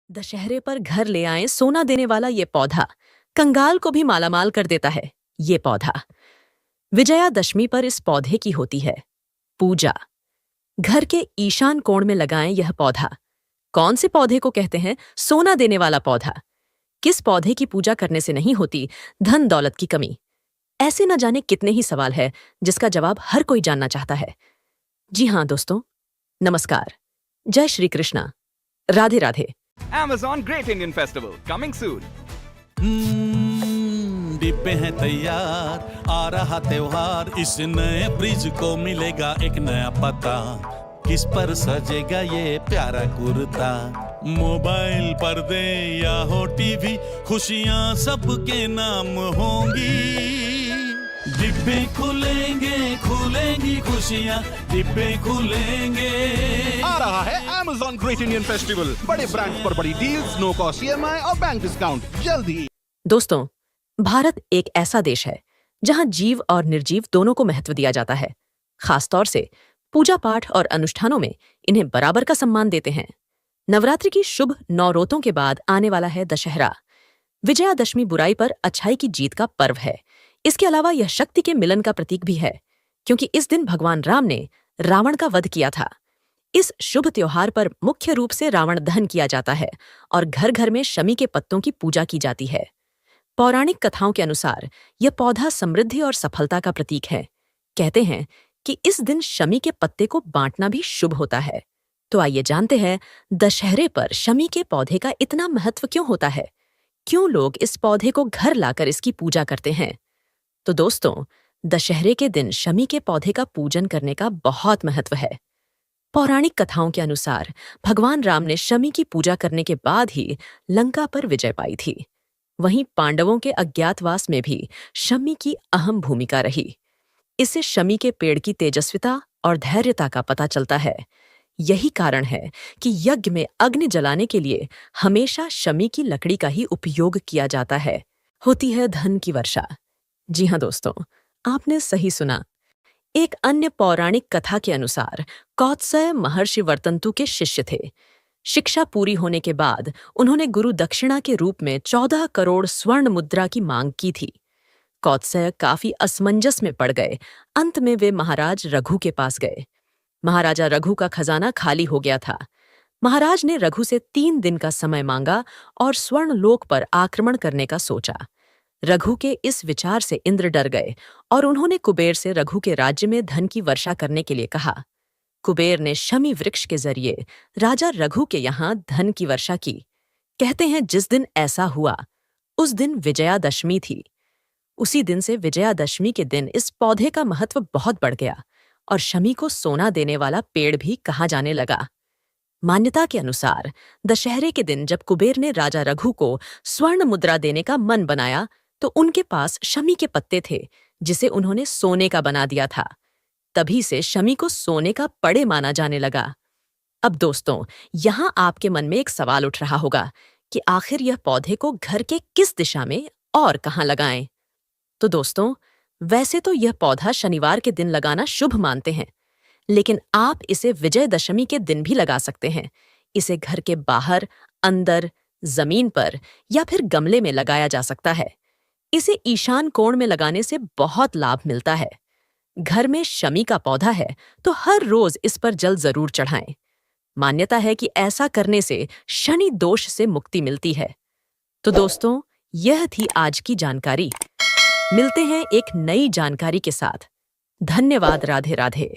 दशहरे पर घर ले आए सोना देने वाला ये पौधा कंगाल को भी मालामाल कर देता है। ये पौधा विजयादशमी पर इस पौधे की होती है पूजा। घर के ईशान कोण में लगाएं यह पौधा। कौन से पौधे को कहते हैं सोना देने वाला पौधा? किस पौधे की पूजा करने से नहीं होती धन दौलत की कमी? ऐसे न जाने कितने ही सवाल है जिसका जवाब हर कोई जानना चाहता है। जी हाँ दोस्तों, नमस्कार, जय Shri Krishna, Radhe Radhe. Amazon Great Indian Festival coming soon. डिब्बे हैं तैयार, आ रहा त्योहार। इस नए फ्रिज को मिलेगा एक नया पता। किस पर सजेगा ये प्यारा कुर्ता? मोबाइल पर्दे या हो टीवी, खुशियां सबके नाम होंगी। डिब्बे खुलेंगी खुशियां, डिब्बे खुलेंगे। आ रहा है Amazon Great Indian Festival। बड़े ब्रांड्स पर बड़ी डील्स, नो कॉस्ट EMI और बैंक डिस्काउंट जल्दी। दोस्तों, भारत एक ऐसा देश है जहां जीव और निर्जीव दोनों को महत्व दिया जाता है। खासतौर से पूजा पाठ और अनुष्ठानों में इन्हें बराबर का सम्मान देते हैं। नवरात्रि की शुभ 9 रातों के बाद आने वाला है दशहरा। विजयादशमी बुराई पर अच्छाई की जीत का पर्व है। इसके अलावा यह शक्ति के मिलन का प्रतीक भी है, क्योंकि इस दिन भगवान राम ने रावण का वध किया था। इस शुभ त्योहार पर मुख्य रूप से रावण दहन किया जाता है और घर घर में शमी के पत्तों की पूजा की जाती है। पौराणिक कथाओं के अनुसार यह पौधा समृद्धि और सफलता का प्रतीक है। कहते हैं कि इस दिन शमी के पत्ते को बांटना भी शुभ होता है। तो आइए जानते हैं दशहरे पर शमी के पौधे का इतना महत्व क्यों होता है, क्यों लोग इस पौधे को घर लाकर इसकी पूजा करते हैं। तो दोस्तों, दशहरे के दिन शमी के पौधे का पूजन करने का बहुत महत्व है। पौराणिक कथाओं के अनुसार भगवान राम ने शमी की पूजा करने के बाद ही लंका पर विजय पाई थी। वहीं पांडवों के अज्ञातवास में भी शमी की अहम भूमिका रही। इससे शमी के पेड़ की तेजस्विता और धैर्यता का पता चलता है। यही कारण है कि यज्ञ में अग्नि जलाने के लिए हमेशा शमी की लकड़ी का ही उपयोग किया जाता है। होती है धन की वर्षा। जी हाँ दोस्तों, आपने सही सुना। एक अन्य पौराणिक कथा के अनुसार कौत्सय महर्षि वर्तंतु के शिष्य थे। शिक्षा पूरी होने के बाद उन्होंने गुरु दक्षिणा के रूप में 14 करोड़ स्वर्ण मुद्रा की मांग की थी। कौत्सय काफी असमंजस में पड़ गए। अंत में वे महाराज रघु के पास गए। महाराजा रघु का खजाना खाली हो गया था। महाराज ने रघु से 3 दिन का समय मांगा और स्वर्ण लोक पर आक्रमण करने का सोचा। रघु के इस विचार से इंद्र डर गए और उन्होंने कुबेर से रघु के राज्य में धन की वर्षा करने के लिए कहा। कुबेर ने शमी वृक्ष के जरिए राजा रघु के यहाँ धन की वर्षा की। कहते हैं जिस दिन ऐसा हुआ उस दिन विजयादशमी थी। उसी दिन से विजयादशमी के दिन इस पौधे का महत्व बहुत बढ़ गया और शमी को सोना देने वाला पेड़ भी कहा जाने लगा। मान्यता के अनुसार दशहरे के दिन जब कुबेर ने राजा रघु को स्वर्ण मुद्रा देने का मन बनाया तो उनके पास शमी के पत्ते थे, जिसे उन्होंने सोने का बना दिया था। तभी से शमी को सोने का पड़े माना जाने लगा। अब दोस्तों, यहाँ आपके मन में एक सवाल उठ रहा होगा कि आखिर यह पौधे को घर के किस दिशा में और कहाँ लगाएं? तो दोस्तों, वैसे तो यह पौधा शनिवार के दिन लगाना शुभ मानते हैं, लेकिन आप इसे विजयदशमी के दिन भी लगा सकते हैं। इसे घर के बाहर, अंदर, जमीन पर या फिर गमले में लगाया जा सकता है। इसे ईशान कोण में लगाने से बहुत लाभ मिलता है। घर में शमी का पौधा है तो हर रोज इस पर जल जरूर चढ़ाएं। मान्यता है कि ऐसा करने से शनि दोष से मुक्ति मिलती है। तो दोस्तों, यह थी आज की जानकारी। मिलते हैं एक नई जानकारी के साथ। धन्यवाद। राधे राधे।